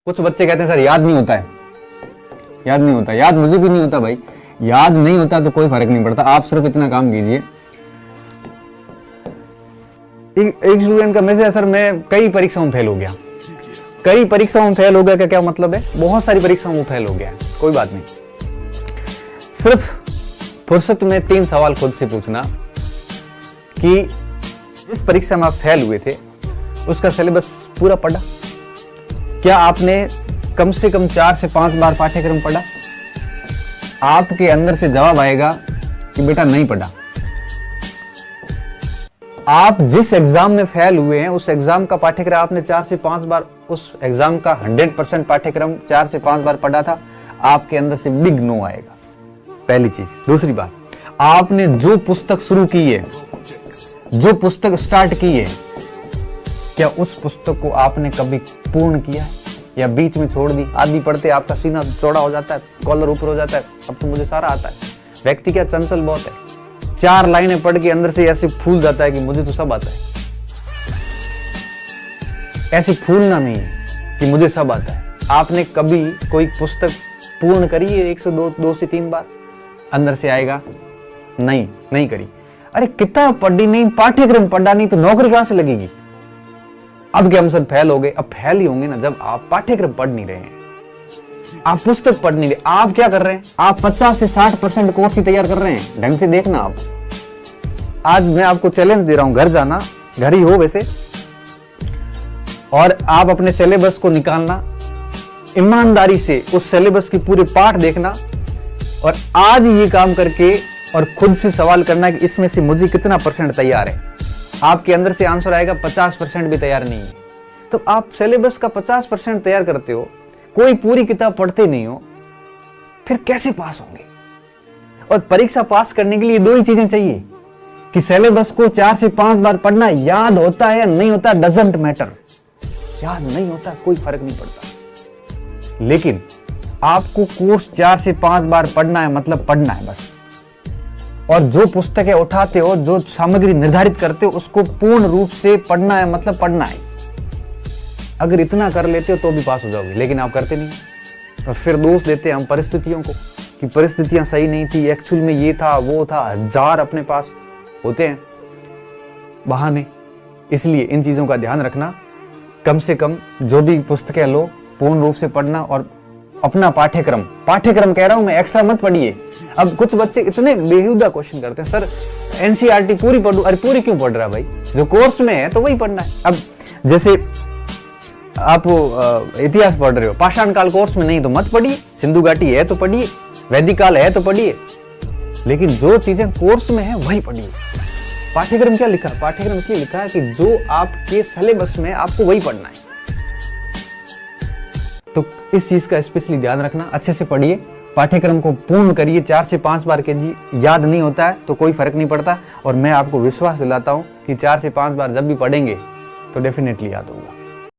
कुछ बच्चे कहते हैं सर याद नहीं होता है, याद नहीं होता। याद मुझे भी नहीं होता भाई, याद नहीं होता तो कोई फर्क नहीं पड़ता। आप सिर्फ इतना काम कीजिए। एक स्टूडेंट का मैसेज है, सर मैं कई परीक्षाओं में फेल हो गया। कई परीक्षाओं में फेल हो गया का क्या मतलब है? बहुत सारी परीक्षाओं में फेल हो गया है। कोई बात नहीं, सिर्फ फुर्सत में 3 सवाल खुद से पूछना कि जिस परीक्षा में आप फेल हुए थे उसका सिलेबस पूरा पढ़ा? क्या आपने कम से कम 4 से 5 बार पाठ्यक्रम पढ़ा? आपके अंदर से जवाब आएगा कि बेटा नहीं पढ़ा। आप जिस एग्जाम में फेल हुए हैं उस एग्जाम का पाठ्यक्रम आपने 4 से 5 बार, उस एग्जाम का 100% पाठ्यक्रम 4 से 5 बार पढ़ा था, आपके अंदर से बिग नो आएगा। पहली चीज। दूसरी बात, आपने जो पुस्तक शुरू की है, जो पुस्तक स्टार्ट की है, क्या उस पुस्तक को आपने कभी पूर्ण किया है या बीच में छोड़ दी? आदि पढ़ते आपका सीना चौड़ा हो जाता है, कॉलर ऊपर हो जाता है, अब तो मुझे सारा आता है। व्यक्ति क्या चंचल बहुत है, 4 लाइनें पढ़ के अंदर से ऐसे फूल जाता है कि मुझे तो सब आता है। ऐसे फूलना नहीं है कि मुझे सब आता है। आपने कभी कोई पुस्तक पूर्ण करी है 102 से 3 बार? अंदर से आएगा नहीं करी। अरे किताब पढ़ी नहीं, पाठ्यक्रम पढ़ा नहीं, तो नौकरी कहां से लगेगी? अब क्या हम सब फेल हो गए? अब फेल ही होंगे ना जब आप पाठ्यक्रम पढ़ नहीं रहे हैं, आप पुस्तक पढ़ नहीं रहे। आप क्या कर रहे हैं? आप 50 से 60% कोर्स ही तैयार कर रहे हैं। ढंग से देखना। आप आज मैं आपको चैलेंज दे रहा हूं, घर जाना, घर ही हो वैसे, और आप अपने सिलेबस को निकालना, ईमानदारी से उस सिलेबस की पूरे पाठ देखना, और आज ये काम करके और खुद से सवाल करना कि इसमें से मुझे कितना % तैयार है। आपके अंदर से आंसर आएगा 50% भी तैयार नहीं है। तो आप सिलेबस का 50% तैयार करते हो, कोई पूरी किताब पढ़ते नहीं हो, फिर कैसे पास होंगे? और परीक्षा पास करने के लिए 2 ही चीजें चाहिए कि सिलेबस को 4 से 5 बार पढ़ना। याद होता है या नहीं होता डजंट मैटर, याद नहीं होता कोई फर्क नहीं पड़ता, लेकिन आपको कोर्स 4 से 5 बार पढ़ना है, मतलब पढ़ना है बस। और जो पुस्तकें उठाते हो, जो सामग्री निर्धारित करते हो, उसको पूर्ण रूप से पढ़ना है, मतलब पढ़ना है। अगर इतना कर लेते हो तो भी पास हो जाओगे, लेकिन आप करते नहीं। और फिर दोष देते हैं हम परिस्थितियों को कि परिस्थितियां सही नहीं थी, एक्चुअल में ये था वो था। 1000 अपने पास होते हैं बहाने। इसलिए इन चीजों का ध्यान रखना। कम से कम जो भी पुस्तकें लो, पूर्ण रूप से पढ़ना, और अपना पाठ्यक्रम कह रहा हूं मैं, एक्स्ट्रा मत पढ़िए। अब कुछ बच्चे इतने बेहुदा क्वेश्चन करते हैं, सर एनसीईआरटी पूरी पढ़ूं। अरे पूरी क्यों पढ़ रहा है भाई? जो कोर्स में है तो वही पढ़ना है। अब जैसे आप इतिहास पढ़ रहे हो, पाषाण काल कोर्स में नहीं तो मत पढ़िए, सिंधु घाटी है तो पढ़िए, वैदिक काल है तो पढ़िए, लेकिन जो चीजें कोर्स में है वही पढ़िए। पाठ्यक्रम क्या लिखा? पाठ्यक्रम इसलिए लिखा है कि जो आपके सिलेबस में आपको वही पढ़ना है। तो इस चीज का स्पेशली ध्यान रखना। अच्छे से पढ़िए, पाठ्यक्रम को पूर्ण करिए, 4 से 5 बार कीजिए। याद नहीं होता है तो कोई फर्क नहीं पड़ता, और मैं आपको विश्वास दिलाता हूं कि 4 से 5 बार जब भी पढ़ेंगे तो डेफिनेटली याद होगा।